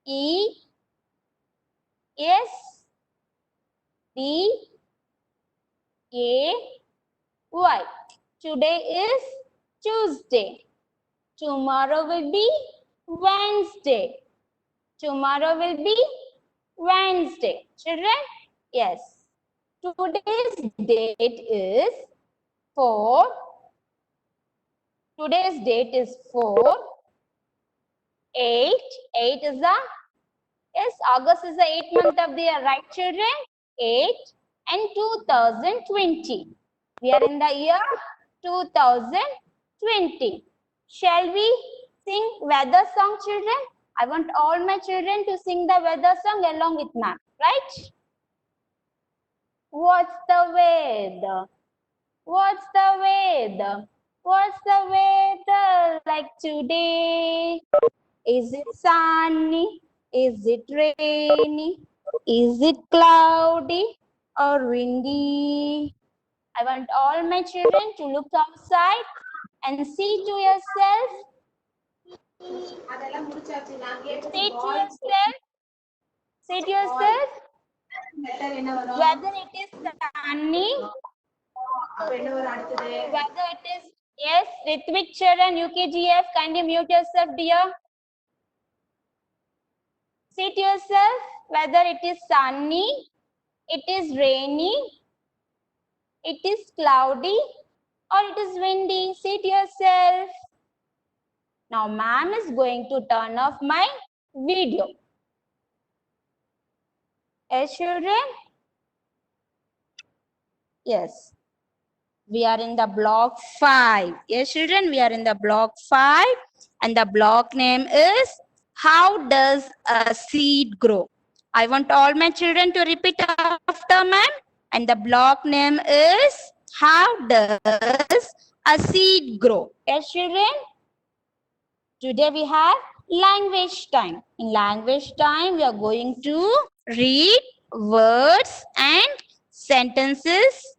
E S D A Y. Today is Tuesday. Tomorrow will be Wednesday. Tomorrow will be Wednesday. Children, yes. Today's date is 4. Today's date is 4, 8. 8 is the, yes, August is the 8th month of the year, right children? 8 and 2020. We are in the year 2020. Shall we sing weather song, children? I want all my children to sing the weather song along with ma'am, right? What's the weather? What's the weather? What's the weather like today? Is it sunny? Is it rainy? Is it cloudy or windy? I want all my children to look outside and see to yourself. Say to yourself. Say to yourself. Whether it is sunny, whether it is, yes, Ritvik Charan, UKGF, kindly mute yourself, dear. Say to yourself, whether it is sunny, it is rainy, it is cloudy, or it is windy. Say to yourself. Now, ma'am is going to turn off my video. Yes, children? Yes. We are in the block 5. Yes, children, we are in the block 5. And the block name is, how does a seed grow? I want all my children to repeat after ma'am. And the block name is, how does a seed grow? Yes, children? Today we have language time. In language time, we are going to read words and sentences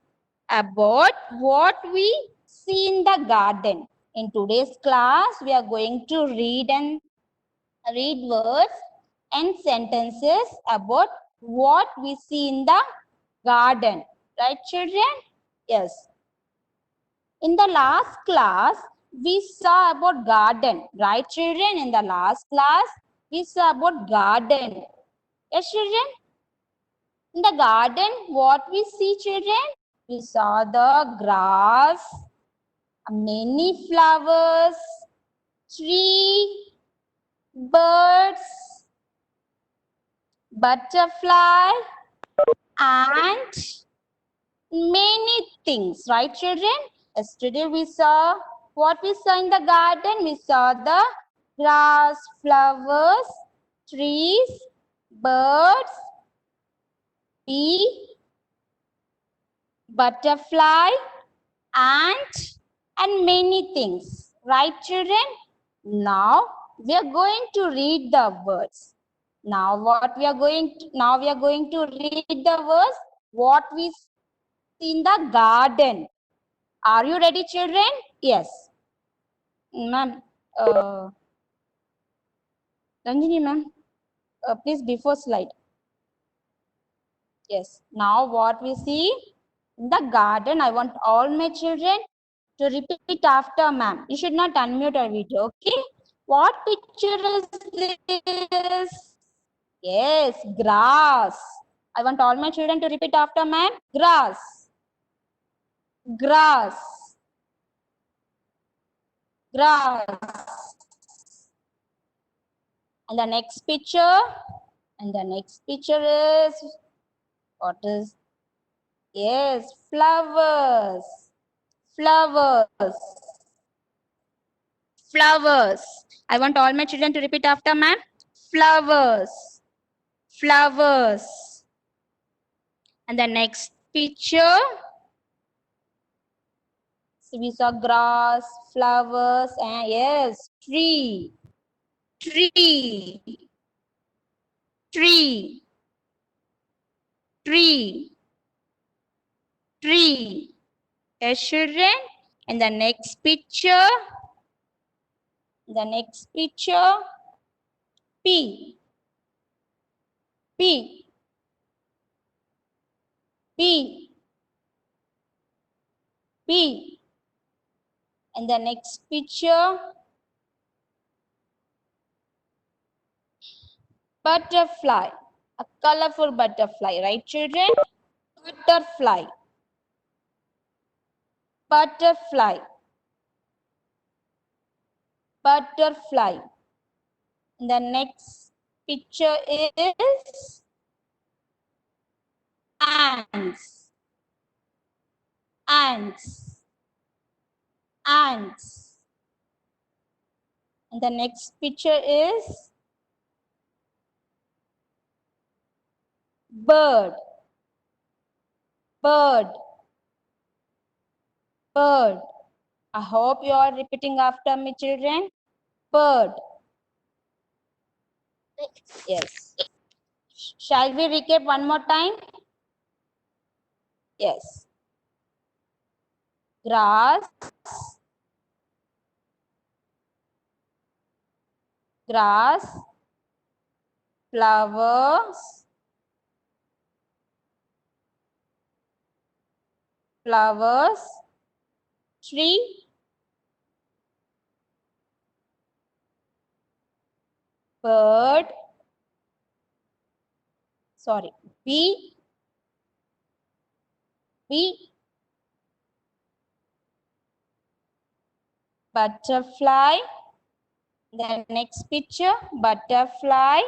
about what we see in the garden. In today's class, we are going to read words and sentences about what we see in the garden. Right, children? Yes. In the last class, we saw about garden. Right, children? In the last class, we saw about garden. Yes, children? In the garden, what we see, children? We saw the grass, many flowers, tree, birds, butterfly, and many things. Right, children? Yesterday we saw what we saw in the garden. We saw the grass, flowers, trees, birds, bee, butterfly, and many things. Right, children? Now we are going to read the words. Now we are going to read the words what we see in the garden. Are you ready, children? Yes. Ma'am, Ranjini ma'am, please before slide. Yes. Now what we see in the garden, I want all my children to repeat after ma'am. You should not unmute our video, okay? What picture is this? Yes, grass. I want all my children to repeat after ma'am. Grass. Grass. Grass. And the next picture. And the next picture is, what is? Yes, flowers. Flowers. Flowers. I want all my children to repeat after ma'am. Flowers. Flowers. And the next picture. So we saw grass, flowers, and yes, tree. Tree. Tree. Tree. Tree. Yes, children. And the next picture. The next picture. P. P. P. P. And the next picture, butterfly, a colorful butterfly, right children? Butterfly, butterfly, butterfly. And the next picture is ants, ants, ants. And the next picture is bird, bird, bird. I hope you are repeating after me, children. Bird. Yes. Shall we recap one more time? Yes. Grass, grass, flowers, flowers, tree, bird, sorry, bee, bee, butterfly. The next picture, butterfly,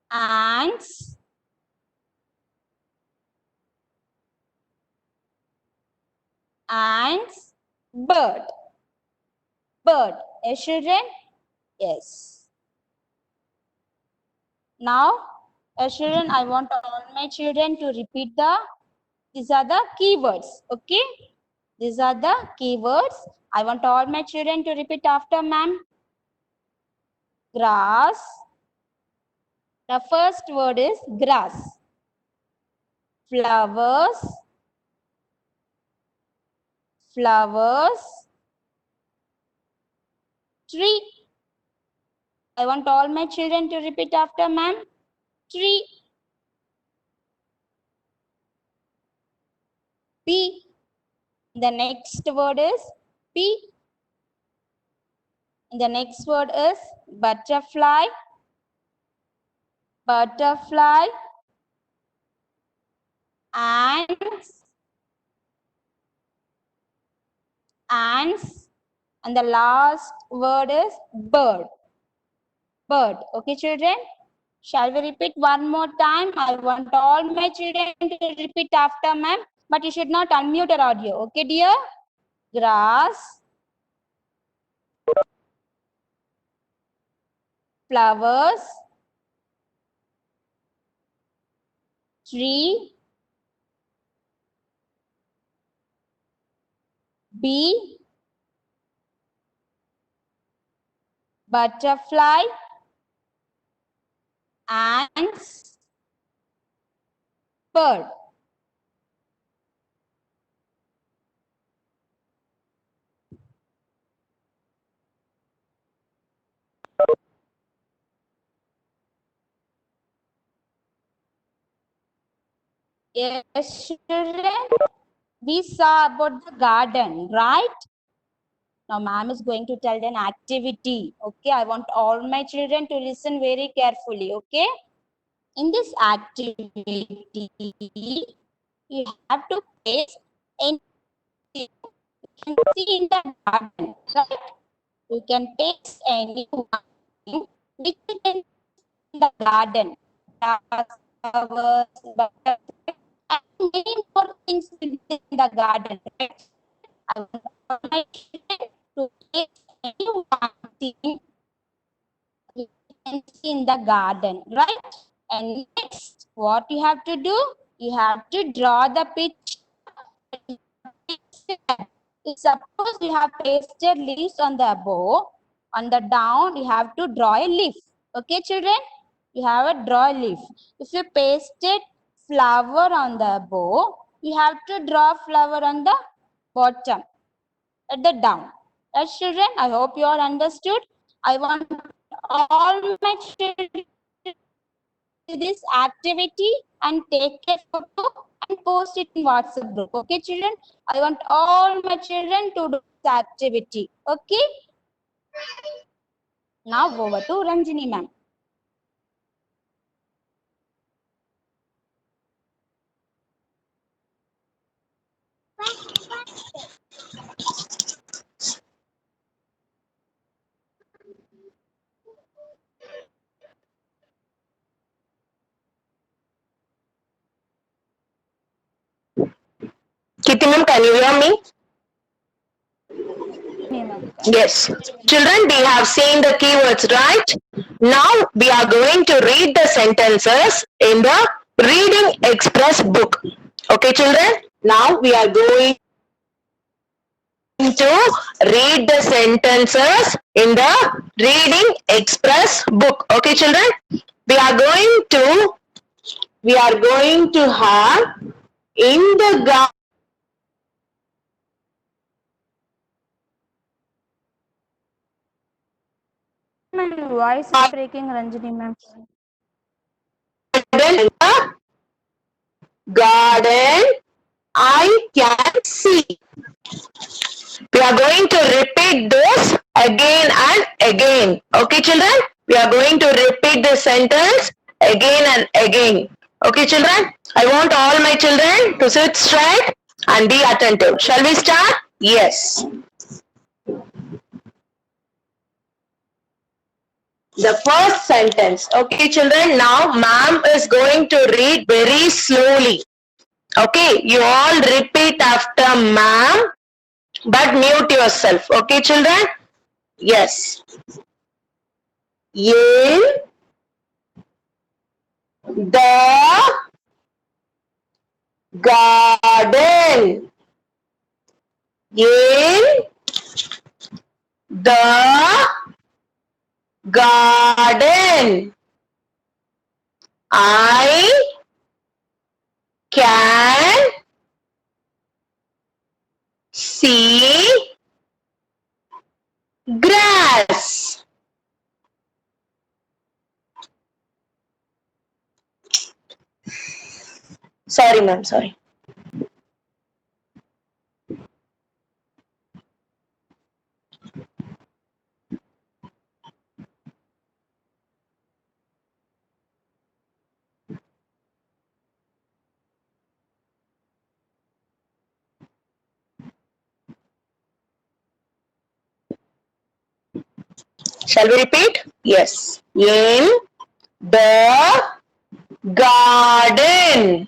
ants, ants, bird, bird. Yes, children? Yes. Now, children, I want all my children to repeat these are the keywords, okay? These are the keywords. I want all my children to repeat after ma'am. Grass. The first word is grass. Flowers. Flowers. Tree. I want all my children to repeat after ma'am. Tree. Bee. The next word is bee. The next word is butterfly. Butterfly. Ants. Ants. And the last word is bird. Bird. Okay, children? Shall we repeat one more time? I want all my children to repeat after ma'am, but you should not unmute your audio. Okay, dear? Grass, flowers, tree, bee, butterfly, ants, bird. Yes, children? We saw about the garden, right? Now, ma'am is going to tell an activity. Okay, I want all my children to listen very carefully. Okay, in this activity, you have to place anything you can see in the garden, right? You can paste anything which you can see in the garden. Grass, flowers, butterflies, and many more things will be in the garden, right? I want all my children to take any one thing you can see in the garden, right? And next, what you have to do? You have to draw the picture. If suppose you have pasted leaves on the above, on the down, you have to draw a leaf. Okay, children? You have a draw leaf. If you pasted flower on the above, you have to draw flower on the bottom, at the down. Yes, children, I hope you all understood. I want all my children to do this activity and take a photo and post it in WhatsApp group. Okay, children? I want all my children to do this activity. Okay? Now over to Ranjini ma'am. Kitty ma'am, can you hear me? Ma'am. Yes. Children, we have seen the keywords, right? Now we are going to read the sentences in the Reading Express book. Okay, children? Now we are going to read the sentences in the Reading Express book. Okay, children? We are going to have in the garden. My voice is breaking, Ranjini ma'am. Garden I can see. We are going to repeat this again and again. Okay, children? We are going to repeat the sentence again and again. Okay, children? I want all my children to sit straight and be attentive. Shall we start? Yes. The first sentence. Okay, children? Now, ma'am is going to read very slowly. Okay, you all repeat after ma'am, but mute yourself. Okay, children? Yes. In the garden. In the garden. I can see grass. Sorry, ma'am, sorry. Shall we repeat? Yes. In the garden.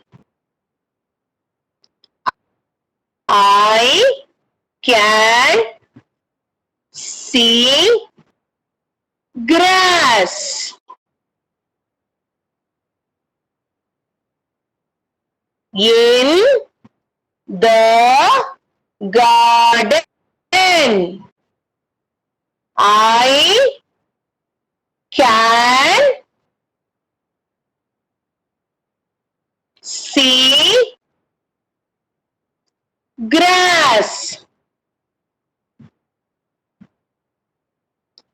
I can see grass. In the garden. I can see grass.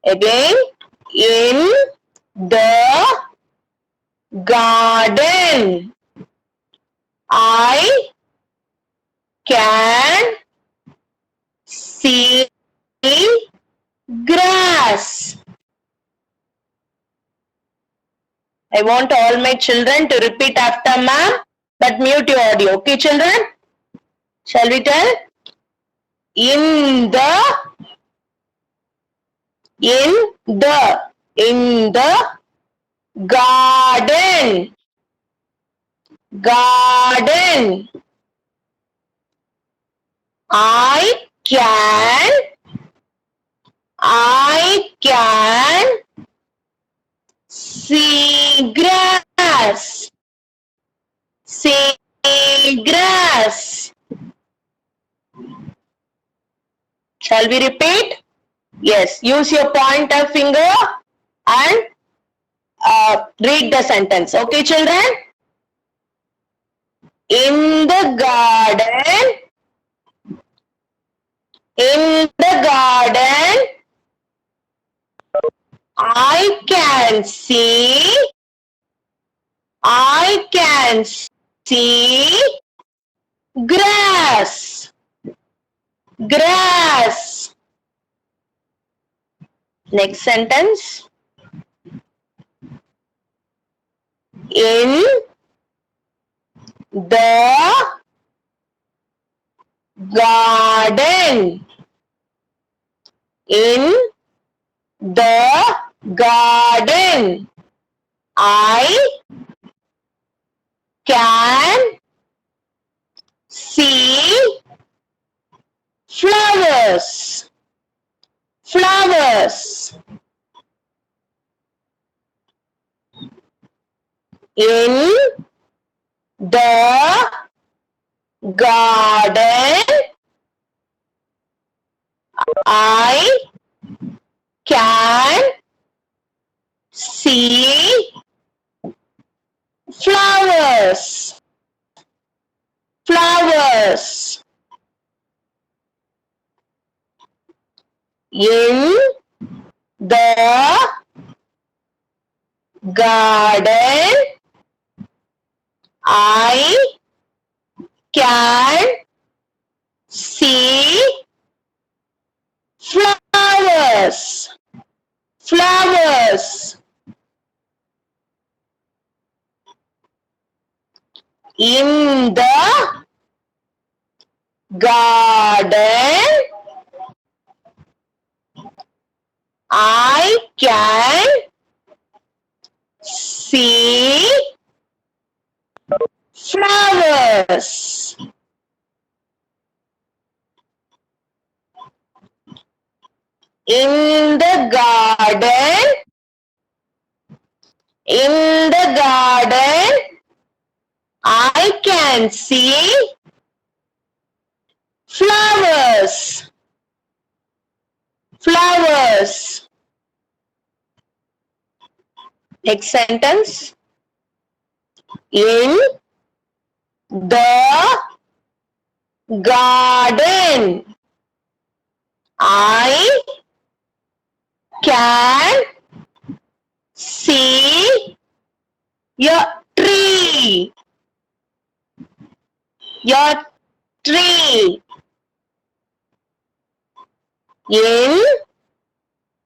Again, in the garden. I can see grass. I want all my children to repeat after ma'am, but mute your audio. Okay, children? Shall we tell? In the garden. Garden. I can see grass. See grass. Shall we repeat? Yes. Use your pointer finger and read the sentence. Okay, children? In the garden. In the garden. I can see grass. Grass. Next sentence. In the garden. In the garden. I can see flowers. Flowers. In the garden, I can see flowers. Flowers. In the garden, I can see flowers. Flowers. In the garden, I can see flowers. In the garden, I can see flowers. Flowers. Next sentence. In the garden, I can see your tree. Your tree. In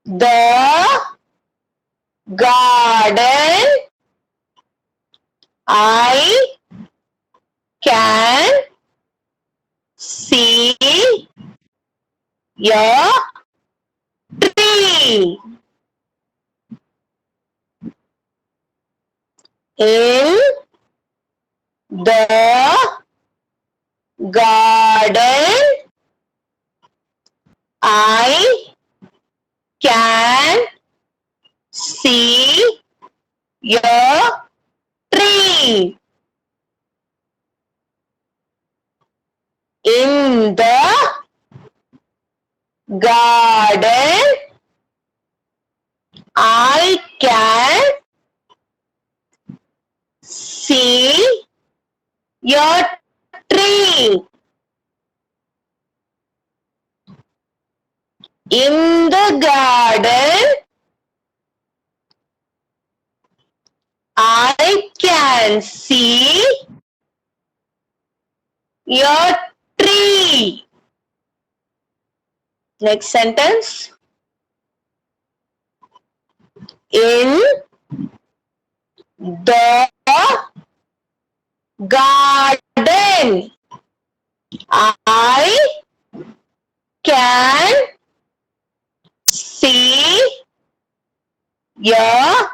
the garden, I can see your tree. In the garden, I can see your tree. In the garden, I can see your tree. In the garden, I can see your tree. Next sentence. In the garden, I can see your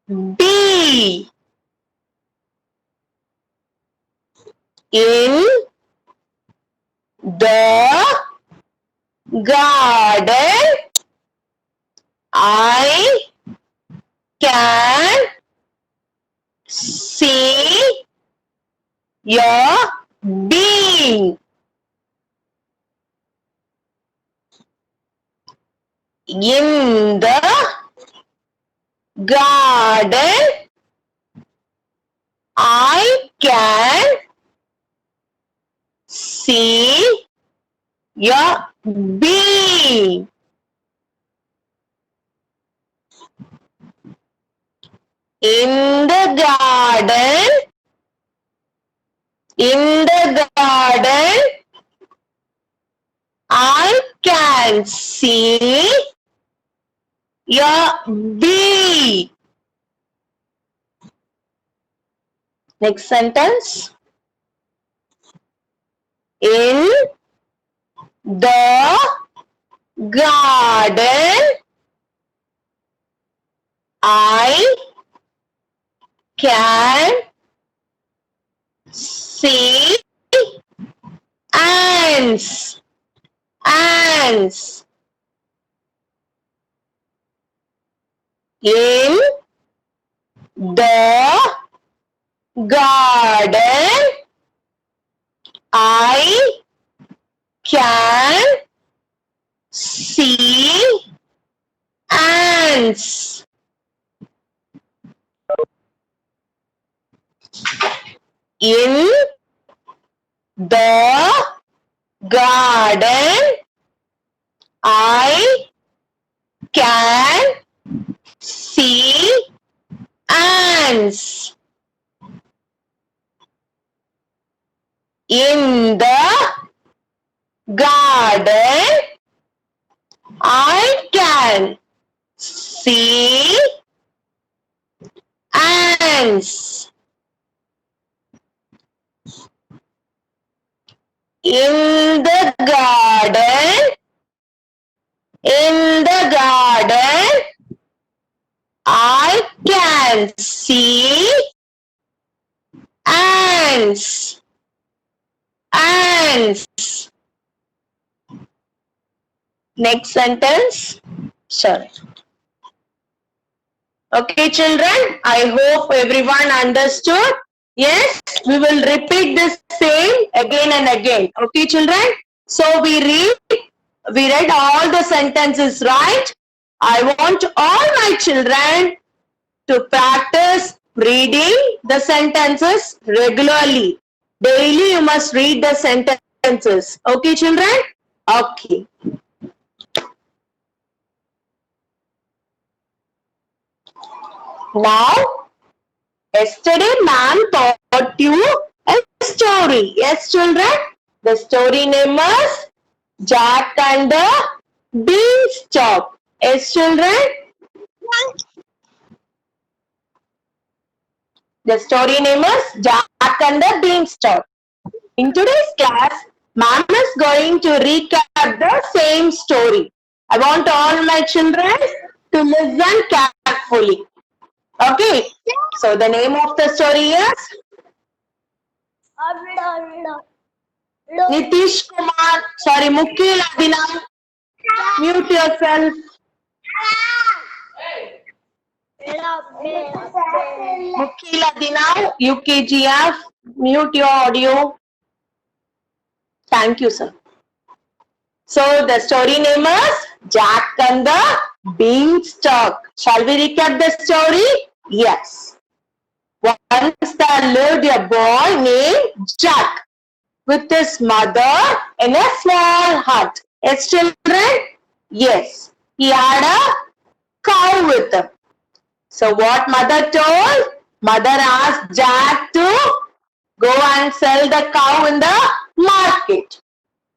bee. In the garden, I can see your bee. In the garden, I can see your bee. In the garden, I can see a bee. Next sentence. In the garden, I can see ants. Ants. In the garden, I can see ants. In the garden, I can see ants. In the garden, I can see ants. In the garden, I can see ants. Ants. Next sentence. Sure. Okay, children. I hope everyone understood. Yes, we will repeat this same again and again. Okay, children. So we read all the sentences, right? I want all my children to practice reading the sentences regularly. Daily you must read the sentences. Okay, children? Okay. Now, yesterday ma'am taught you a story. Yes, children? The story name was Jack and the Beanstalk. Yes, children? The story name is Jack and the Beanstalk. In today's class, ma'am is going to recap the same story. I want all my children to listen carefully. Okay, so the name of the story is Nitish Kumar, sorry, Mukil Abhinav. Mute yourself. Mukil Abhinav, UKGF, mute your audio. Thank you, sir. So the story name is Jack and the Beanstalk. Shall we recap the story? Yes. Once there lived a boy named Jack with his mother in a small hut. Yes, children? Yes. He had a cow with him. So what mother told? Mother asked Jack to go and sell the cow in the market.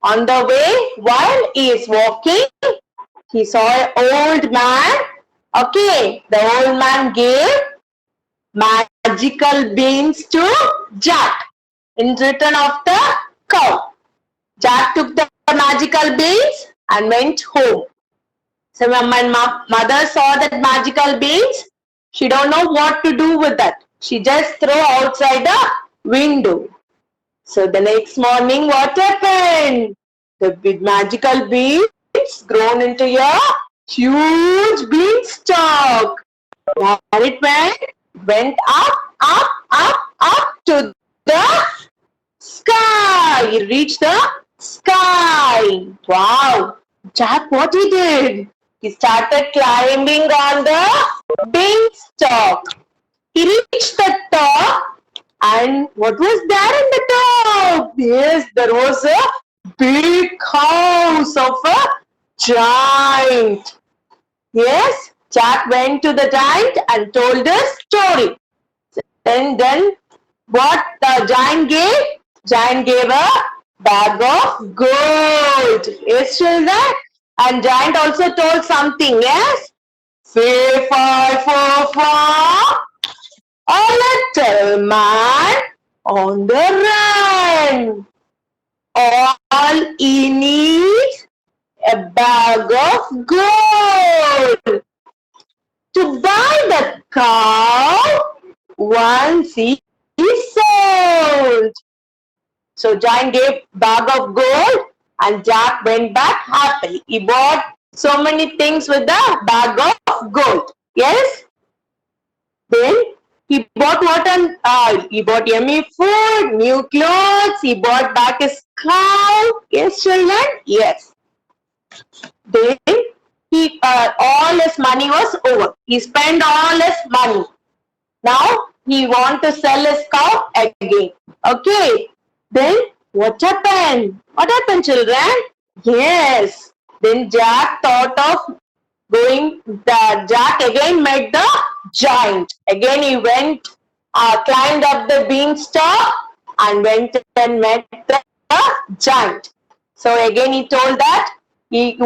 On the way, while he is walking, he saw an old man. Okay, the old man gave magical beans to Jack in return of the cow. Jack took the magical beans and went home. So when my mother saw that magical beans, she don't know what to do with that. She just threw outside the window. So the next morning, what happened? The magical beans grown into a huge beanstalk. Where it went up to the sky. He reached the sky. Wow. Jack, what he did? He started climbing on the beanstalk. He reached the top. And what was there in the top? Yes, there was a big house of a giant. Yes, Jack went to the giant and told the story. Then what the giant gave? Giant gave a bag of gold. Yes, children? And giant also told something, yes? Say five, four, four. A little man on the run. All he needs a bag of gold to buy the cow once he sold. So giant gave bag of gold and Jack went back happily. He bought so many things with the bag of gold. Yes? Then he bought what? He bought yummy food, new clothes. He bought back his cow. Yes, children. Yes. Then he all his money was over. He spent all his money. Now he want to sell his cow again. Okay. Then what happened? What happened, children? Yes. Then Jack thought of going. Jack again met the giant. Again he went, climbed up the beanstalk and went and met the giant. So again he told that you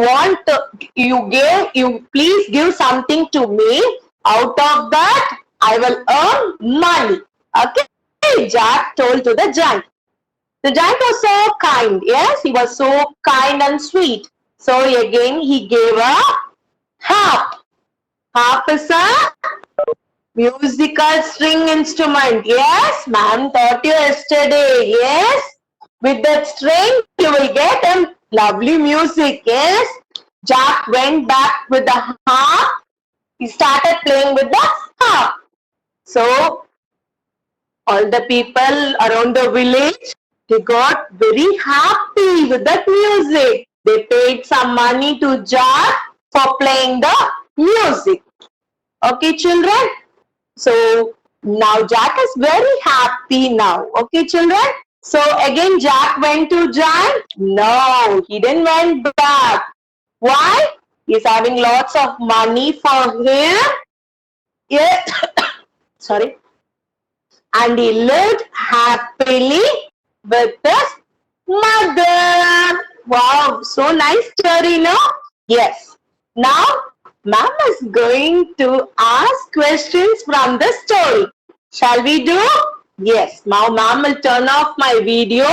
please give something to me. Out of that I will earn money. Okay, Jack told to the giant. The giant was so kind. Yes, he was so kind and sweet. So again he gave a harp. Harp is a musical string instrument. Yes, ma'am taught you yesterday. Yes, with that string you will get a lovely music. Yes, Jack went back with the harp. He started playing with the harp. So all the people around the village, they got very happy with that music. They paid some money to Jack for playing the music. Okay, children? So now Jack is very happy now. Okay, children? So again Jack went to giant? No, he didn't went back. Why? He's having lots of money for him. Yeah. Sorry. And he lived happily with his mother. Wow, so nice story, no? Yes. Now, ma'am is going to ask questions from the story. Shall we do? Yes. Now, ma'am will turn off my video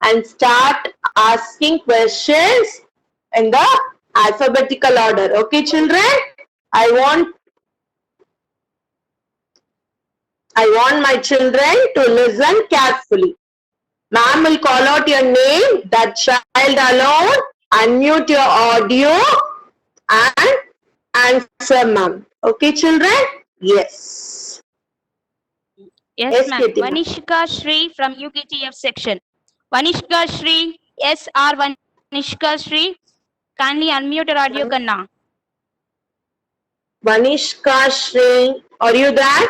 and start asking questions in the alphabetical order. Okay, children? I want my children to listen carefully. Ma'am will call out your name, that child alone, unmute your audio and answer, ma'am. Okay, children? Yes. Yes, ma'am. Katie, ma'am. Vanishka Shri from UKTF section. Vanishka Shri, yes, R. Vanishka Shri. Kindly unmute your audio, Kanna. Vanishka Shri, are you there?